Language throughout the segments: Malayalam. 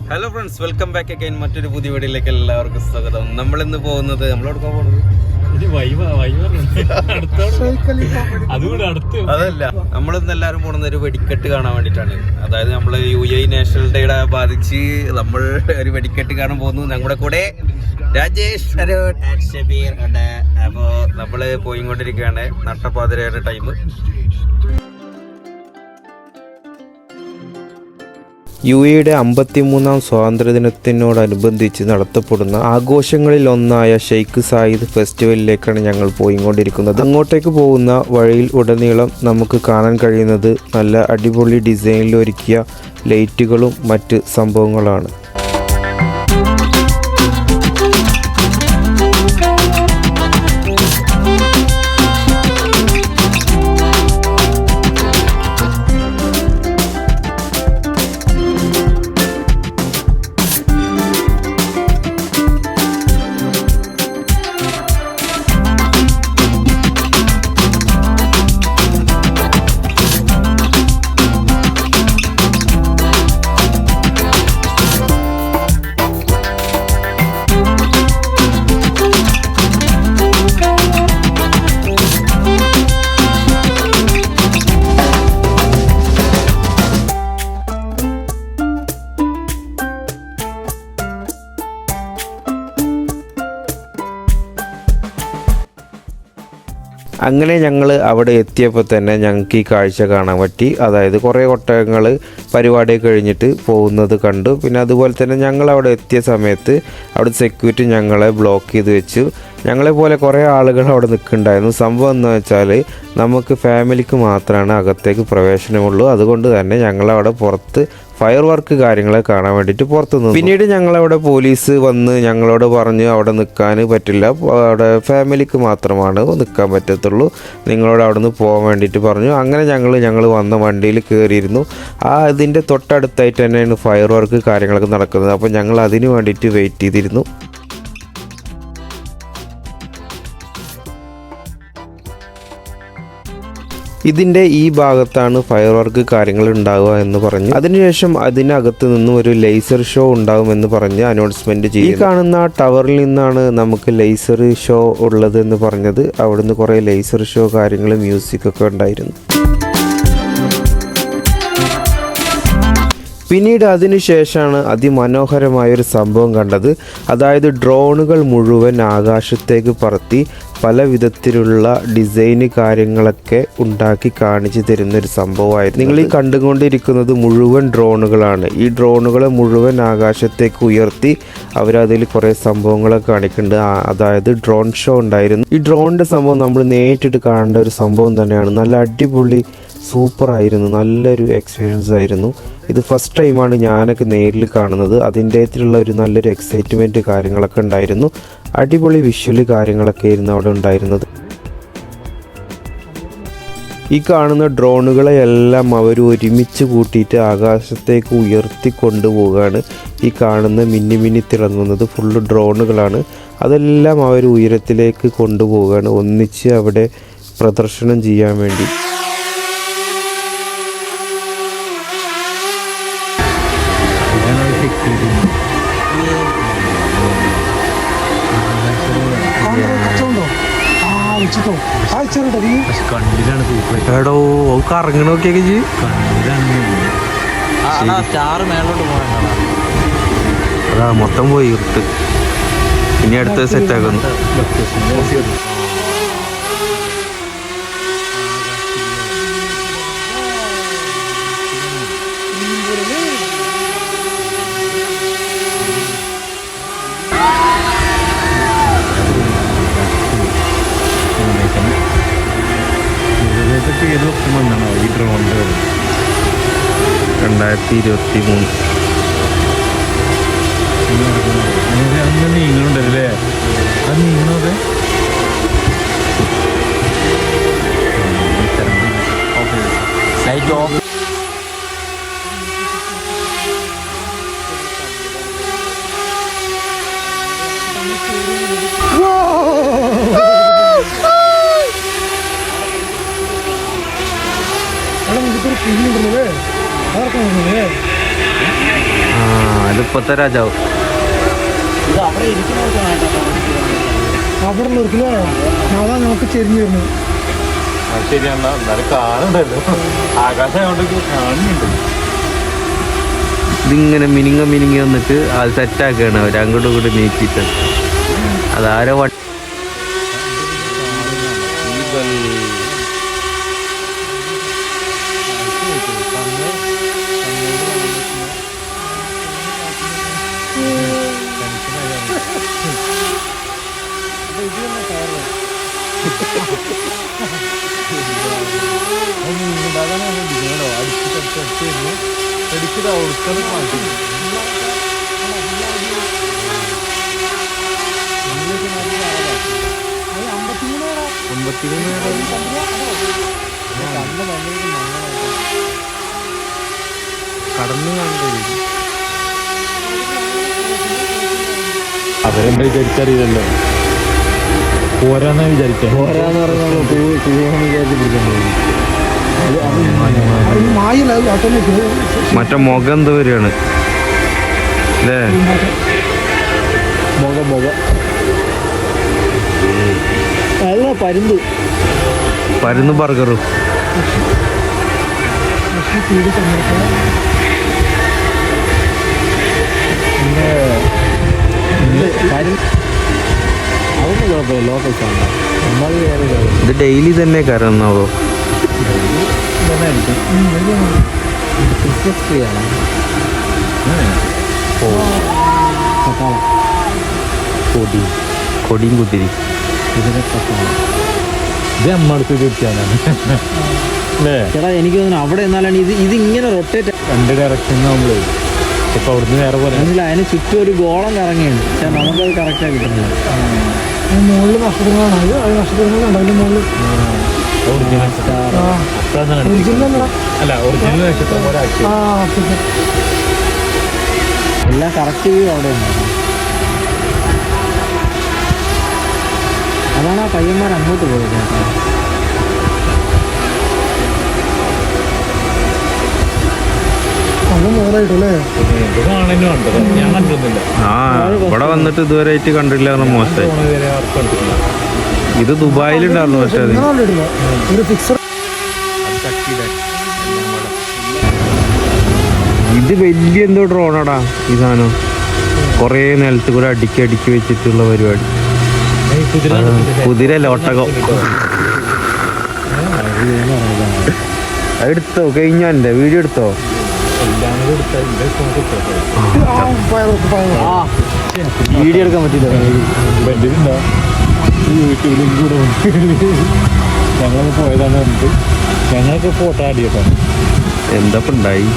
Hello friends, welcome back again. മറ്റൊരു പുതിയ വീഡിയോയിലേക്ക് എല്ലാവർക്കും സ്വാഗതം. നമ്മളിന്ന് പോകുന്നത് നമ്മളെവിടെ പോകുന്നത് അതല്ല, നമ്മളിന്ന് എല്ലാവരും പോകുന്നത് ഒരു വെടിക്കെട്ട് കാണാൻ വേണ്ടിയിട്ടാണ്. അതായത് നമ്മള് UAE നാഷണൽ ഡേയുടെ ബാധിച്ച് നമ്മൾ ഒരു വെടിക്കെട്ട് കാണാൻ പോകുന്നു. നമ്മുടെ കൂടെ രാജേഷ്, അരുൺ, ഷബീർ ഉണ്ട്. അപ്പോ നമ്മള് പോയിക്കൊണ്ടിരിക്കുകയാണ്. നട്ടപ്പാതിരയുടെ ടൈം. UAEയുടെ 53ാം സ്വാതന്ത്ര്യദിനത്തിനോടനുബന്ധിച്ച് നടത്തപ്പെടുന്ന ആഘോഷങ്ങളിൽ ഒന്നായ ഷെയ്ഖ് സായിദ് ഫെസ്റ്റിവലിലേക്കാണ് ഞങ്ങൾ പോയിക്കൊണ്ടിരിക്കുന്നത്. അങ്ങോട്ടേക്ക് പോകുന്ന വഴിയിൽ ഉടനീളം നമുക്ക് കാണാൻ കഴിയുന്നത് നല്ല അടിപൊളി ഡിസൈനിൽ ഒരുക്കിയ ലൈറ്റുകളും മറ്റ് സംഭവങ്ങളാണ്. അങ്ങനെ ഞങ്ങൾ അവിടെ എത്തിയപ്പോൾ തന്നെ ഞങ്ങൾക്ക് ഈ കാഴ്ച കാണാൻ പറ്റി. അതായത് കുറേ ഒട്ടകങ്ങൾ പരിപാടി കഴിഞ്ഞിട്ട് പോകുന്നത് കണ്ടു. പിന്നെ അതുപോലെ തന്നെ ഞങ്ങൾ അവിടെ എത്തിയ സമയത്ത് അവിടെ സെക്യൂരിറ്റി ഞങ്ങളെ ബ്ലോക്ക് ചെയ്ത് വെച്ചു. ഞങ്ങളെപ്പോലെ കുറേ ആളുകൾ അവിടെ നിൽക്കുന്നുണ്ടായിരുന്നു. സംഭവം എന്ന് വെച്ചാൽ നമുക്ക് ഫാമിലിക്ക് മാത്രമാണ് അകത്തേക്ക് പ്രവേശനമുള്ളൂ. അതുകൊണ്ട് തന്നെ ഞങ്ങളവിടെ പുറത്ത് ഫയർ വർക്ക് കാര്യങ്ങളെ കാണാൻ വേണ്ടിയിട്ട് പുറത്തു നിന്നു. പിന്നീട് ഞങ്ങളവിടെ പോലീസ് വന്ന് ഞങ്ങളോട് പറഞ്ഞു അവിടെ നിൽക്കാൻ പറ്റില്ല, അവിടെ ഫാമിലിക്ക് മാത്രമാണ് നിൽക്കാൻ പറ്റത്തുള്ളൂ, നിങ്ങളോട് അവിടെ നിന്ന് പോകാൻ വേണ്ടിയിട്ട് പറഞ്ഞു. അങ്ങനെ ഞങ്ങൾ വന്ന വണ്ടിയിൽ കയറിയിരുന്നു. ഇതിൻ്റെ തൊട്ടടുത്തായിട്ട് തന്നെയാണ് ഫയർ വർക്ക് കാര്യങ്ങളൊക്കെ നടക്കുന്നത്. അപ്പോൾ ഞങ്ങൾ അതിന് വേണ്ടിയിട്ട് വെയിറ്റ് ചെയ്തിരുന്നു. ഇതിൻ്റെ ഈ ഭാഗത്താണ് ഫയർ വർക്ക് കാര്യങ്ങൾ ഉണ്ടാവുക എന്ന് പറഞ്ഞു. അതിനുശേഷം അതിനകത്ത് നിന്നും ഒരു ലേസർ ഷോ ഉണ്ടാകുമെന്ന് പറഞ്ഞ് അനൗൺസ്മെൻറ്റ് ചെയ്തു. ഈ കാണുന്ന ടവറിൽ നിന്നാണ് നമുക്ക് ലേസർ ഷോ ഉള്ളത് എന്ന് പറഞ്ഞത്. അവിടുന്ന് കുറേ ലേസർ ഷോ കാര്യങ്ങൾ മ്യൂസിക്കൊക്കെ ഉണ്ടായിരുന്നു. പിന്നീട് അതിനുശേഷമാണ് അതിമനോഹരമായൊരു സംഭവം കണ്ടത്. അതായത് ഡ്രോണുകൾ മുഴുവൻ ആകാശത്തേക്ക് പറത്തി പല വിധത്തിലുള്ള ഡിസൈന് കാര്യങ്ങളൊക്കെ ഉണ്ടാക്കി കാണിച്ചു തരുന്നൊരു സംഭവമായിരുന്നു. നിങ്ങൾ ഈ കണ്ടുകൊണ്ടിരിക്കുന്നത് മുഴുവൻ ഡ്രോണുകളാണ്. ഈ ഡ്രോണുകളെ മുഴുവൻ ആകാശത്തേക്ക് ഉയർത്തി അവരതിൽ കുറേ സംഭവങ്ങളൊക്കെ കാണിക്കുന്നുണ്ട്. അതായത് ഡ്രോൺ ഷോ ഉണ്ടായിരുന്നു. ഈ ഡ്രോണിൻ്റെ സംഭവം നമ്മൾ നേരിട്ട് കാണേണ്ട ഒരു സംഭവം തന്നെയാണ്. നല്ല അടിപൊളി സൂപ്പറായിരുന്നു, നല്ലൊരു എക്സ്പീരിയൻസ് ആയിരുന്നു. ഇത് ഫസ്റ്റ് ടൈമാണ് ഞാനൊക്കെ നേരിൽ കാണുന്നത്. അതിൻ്റെതിലുള്ള ഒരു നല്ലൊരു എക്സൈറ്റ്മെൻറ്റ് കാര്യങ്ങളൊക്കെ ഉണ്ടായിരുന്നു. അടിപൊളി വിഷ്വൽ കാര്യങ്ങളൊക്കെ ആയിരുന്നു അവിടെ ഉണ്ടായിരുന്നത്. ഈ കാണുന്ന ഡ്രോണുകളെ എല്ലാം അവർ ഒരുമിച്ച് കൂട്ടിയിട്ട് ആകാശത്തേക്ക് ഉയർത്തി കൊണ്ടുപോവുകയാണ്. ഈ കാണുന്ന മിന്നി തിളങ്ങുന്നത് ഫുള്ള് ഡ്രോണുകളാണ്. അതെല്ലാം അവർ ഉയരത്തിലേക്ക് കൊണ്ടുപോവുകയാണ് ഒന്നിച്ച് അവിടെ പ്രദർശനം ചെയ്യാൻ വേണ്ടി. എടോ കറങ്ങി നോക്കിയൊക്കെ അതാ മൊത്തം പോയി ഇട്ട്. ഇനി അടുത്ത സെറ്റാക്കുന്നു. ഈ ഡ്രോണിൻ്റെ 2023 അന്ന് നീങ്ങളുണ്ടല്ലേ? അത് നീങ്ങണത് light off. Kalau begitu pilih bener. ആ അതിപ്പോഴത്തെ രാജാവ്. അവിടെ നിർത്തില്ലേ അതാ നമുക്ക് ചെരിഞ്ഞു വരുന്നു. ശരിയാണ്, എന്നാലും കാണുന്നുണ്ടല്ലോ, ആകാശം കാണുന്നുണ്ട്. ഇതിങ്ങനെ മിനിങ്ങി വന്നിട്ട് അത് സെറ്റാക്കുകയാണ് അവർ അങ്ങോട്ടും ഇങ്ങോട്ടും നീക്കിയിട്ട്. അതാരോ കടന്നു കാണുന്നത്. അവരെന്താ വിചാരിച്ചറിയില്ലല്ലോ, പോരാന്നാ വിചാരിച്ചേ. പോരാന്ന് പറഞ്ഞാൽ മായില്ല മറ്റേ മുഖം എന്തോ വരികയാണ് അല്ലേ? മുഖം അല്ല പരുന്ന് ബർഗറും. അതൊന്നും കുഴപ്പമില്ല, ലോക്കൽ സാധനം. ഇത് ഡെയിലി തന്നെ കയറുന്നാവോ? ക്രിസ്മസ് ട്രീ ആണ്. കൊടിയും കുത്തിരി. ഇത് നമ്മടുത്ത് തീർച്ചയാണ് അല്ലേ? ചേട്ടാ എനിക്ക് തോന്നുന്നു അവിടെ എന്നാലാണ് ഇത് ഇങ്ങനെ റൊട്ടേറ്റ് രണ്ട് ഡയറക്ഷൻ നമ്മള് ഇപ്പൊ അവിടുന്ന് വേറെ പോലെ അതിന് ചുറ്റും ഒരു ഗോളം കറങ്ങിയാണ്. പക്ഷെ നമുക്കത് കറക്റ്റായി കിട്ടുന്നില്ല. മുകളിൽ നക്ഷത്രങ്ങളാണ്. അത് നക്ഷത്രങ്ങളുണ്ട് അതിന്റെ മുകളിൽ. അല്ല, ഒറിജിനൽ നക്ഷത്രം പോലെ ആക്കി. എല്ലാം കറക്റ്റ് വ്യൂ അവിടെ ഉണ്ടായിരുന്നു. അതാണ് ആ പയ്യന്മാർ അങ്ങോട്ട് പോയത് കേട്ടോ. അത് മോറായിട്ടല്ലേ ഇത് കാണുന്നു കണ്ടത്, ഞാൻ കണ്ടിരുന്നില്ല. ആ ഇവിടെ വന്നിട്ട് ഇതുവരെ ആയിട്ട് കണ്ടില്ല. മോശമായി. ഇത് ദുബായിലുണ്ടായിരുന്നു. പക്ഷെ അത് ഒരു ഫിക്സർ ഇത് വലിയ എന്തോ ഡ്രോണാടാ ഈ സാധനം. കൊറേ നിലത്ത് കൂടെ അടുക്കി വെച്ചിട്ടുള്ള പരിപാടി. കുതിരല്ല, ഒട്ടകം. എടുത്തോ? കഴിഞ്ഞോ? എൻ്റെ വീഡിയോ എടുത്തോ? വീഡിയോ എടുക്കാൻ പറ്റില്ല. യൂട്യൂബിലും കൂടെ ഞങ്ങളൊന്ന് പോയതാണ് പറഞ്ഞിട്ട് ഞങ്ങൾക്ക് ഫോട്ടോ ആഡ് ചെയ്യട്ടോ. എന്താ ഉണ്ടായി?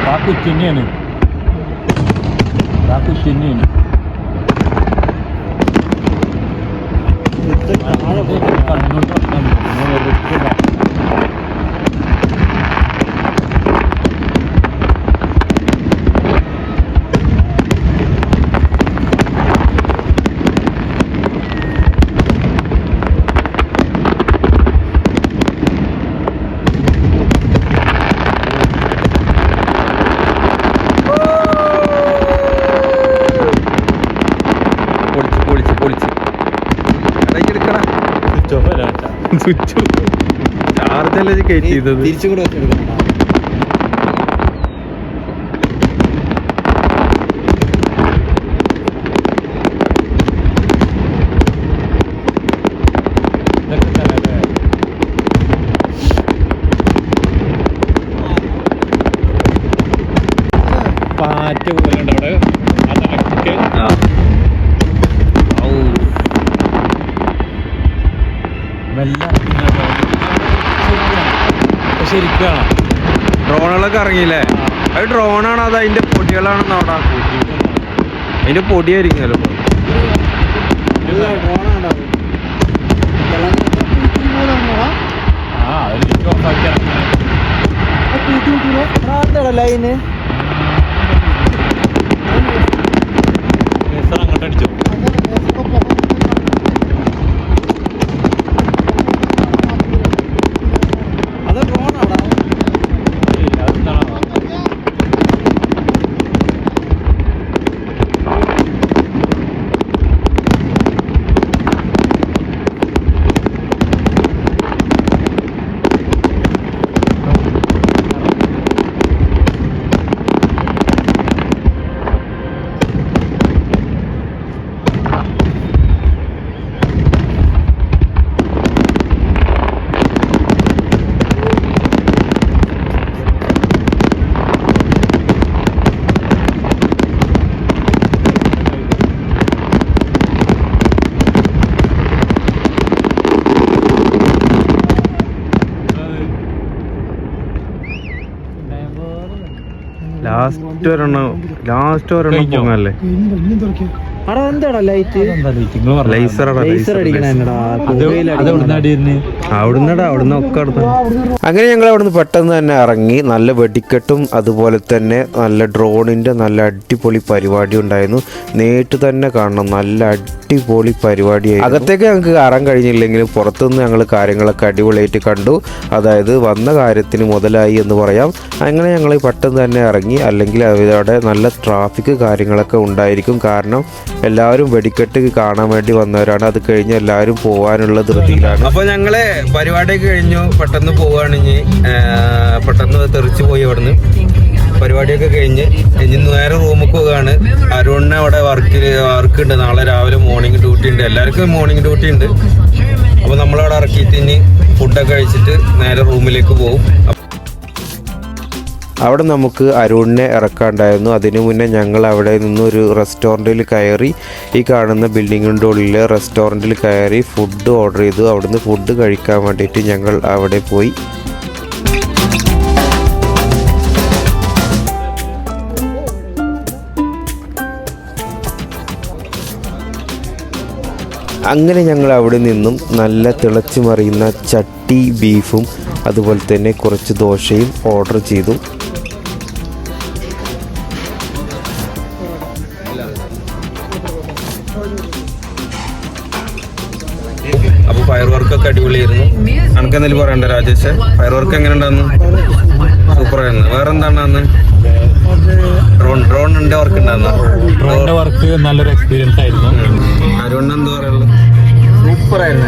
ആ കുറ്റിന്നെയാണ്, ആ കുറ്റിന്നെയാണ്. കണ്ണോട്ട് ചാർജല്ലേ കയറ്റി ചെയ്തത്? തിരിച്ചും കൂടെ വെച്ചെടുക്കണം. പാറ്റ പോലെ ഉണ്ട് അവിടെ. അതൊക്കെ ശരിക്കാണ്. ഡ്രോണുകളൊക്കെ ഇറങ്ങിയില്ലേ? അത് ഡ്രോണാണ്, അത് അതിന്റെ പൊടികളാണെന്ന് അവിടെ. അതിന്റെ പൊടിയായിരിക്കും ചിലപ്പോ. ലൈന് അങ്ങോട്ട് അടിച്ചു. ലാസ്റ്റ് ഒരെണ്ണം പൊങ്ങല്ലേ അവിടെ എന്താടാ ലൈറ്റ് ലൈസർ അടിക്കണടാ അവിടുന്ന് ഒക്കെ അങ്ങനെ ഞങ്ങൾ അവിടുന്ന് പെട്ടെന്ന് തന്നെ ഇറങ്ങി. നല്ല വെടിക്കെട്ടും അതുപോലെ തന്നെ നല്ല ഡ്രോണിന്റെ നല്ല അടിപൊളി പരിപാടി ഉണ്ടായിരുന്നു. നേരിട്ട് തന്നെ കാണണം, നല്ല അടിപൊളി പരിപാടിയായി. അകത്തേക്ക് ഞങ്ങൾക്ക് കയറാൻ കഴിഞ്ഞില്ലെങ്കിലും പുറത്തുനിന്ന് ഞങ്ങൾ കാര്യങ്ങളൊക്കെ അടിപൊളിയായിട്ട് കണ്ടു. അതായത് വന്ന കാര്യത്തിന് മുതലായി എന്ന് പറയാം. അങ്ങനെ ഞങ്ങൾ പെട്ടെന്ന് തന്നെ ഇറങ്ങി. അല്ലെങ്കിൽ അവിടെ നല്ല ട്രാഫിക് കാര്യങ്ങളൊക്കെ ഉണ്ടായിരിക്കും. കാരണം എല്ലാവരും വെടിക്കെട്ട് കാണാൻ വേണ്ടി വന്നവരാണ്. അത് കഴിഞ്ഞ് എല്ലാവരും പോകാനുള്ള ധൃതിയിലാണ്. അപ്പൊ ഞങ്ങള് പരിപാടിയൊക്കെ കഴിഞ്ഞു, പെട്ടെന്ന് പോവുകയാണെങ്കിൽ പെട്ടെന്ന് തെറിച്ചു പോയി. അവിടുന്ന് പരിപാടിയൊക്കെ കഴിഞ്ഞ് ഇനി നേരെ റൂമിൽ പോവുകയാണ്. അരുണിന് അവിടെ വർക്ക് ഉണ്ട്. നാളെ രാവിലെ മോർണിംഗ് ഡ്യൂട്ടി ഉണ്ട്. എല്ലാവർക്കും മോർണിംഗ് ഡ്യൂട്ടി ഉണ്ട്. അപ്പൊ നമ്മളവിടെ ഇറക്കിയിട്ട് ഇനി ഫുഡൊക്കെ കഴിച്ചിട്ട് നേരെ റൂമിലേക്ക് പോകും. അവിടെ നമുക്ക് അരുണിനെ ഇറക്കാണ്ടായിരുന്നു. അതിനു മുന്നേ ഞങ്ങൾ അവിടെ നിന്നൊരു റെസ്റ്റോറൻറ്റിൽ കയറി. ഈ കാണുന്ന ബിൽഡിങ്ങിൻ്റെ ഉള്ളിൽ റെസ്റ്റോറൻറ്റിൽ കയറി ഫുഡ് ഓർഡർ ചെയ്തു. അവിടുന്ന് ഫുഡ് കഴിക്കാൻ വേണ്ടിയിട്ട് ഞങ്ങൾ അവിടെ പോയി. അങ്ങനെ ഞങ്ങൾ അവിടെ നിന്നും നല്ല തിളച്ചു മറിയുന്ന ചട്ടി ബീഫും അതുപോലെ തന്നെ കുറച്ച് ദോശയും ഓർഡർ ചെയ്തു. അപ്പൊ ഫയർ വർക്കൊക്കെ അടിപൊളിയായിരുന്നു. നമുക്ക് എന്തെങ്കിലും പറയണ്ട രാജേഷ്? ഫയർ വർക്ക് എങ്ങനെ ഉണ്ടായിരുന്നു? സൂപ്പറായിരുന്നു. വേറെ എന്താണ് അന്ന്? ഡ്രോണിന്റെ വർക്ക് ഉണ്ടായിരുന്നു. ഡ്രോണിന്റെ വർക്ക് നല്ലൊരു എക്സ്പീരിയൻസ് ആയിരുന്നു. അരുണ് എന്താ പറയുള്ളത്? സൂപ്പറായിരുന്നു.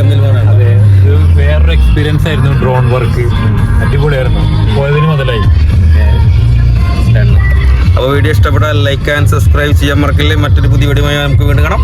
എന്തെങ്കിലും പറയാം? അതെ, ഇത് വേറൊരു എക്സ്പീരിയൻസ് ആയിരുന്നു. ഡ്രോൺ വർക്ക് അടിപൊളിയായിരുന്നു. പോയതിന് മുതലായി. അപ്പോൾ വീഡിയോ ഇഷ്ടപ്പെട്ടാൽ ലൈക്ക് ആൻഡ് സബ്സ്ക്രൈബ് ചെയ്യാൻ മറക്കില്ലേ. മറ്റൊരു പുതിയ വീഡിയോ നമുക്ക് വീണ്ടും കാണാം.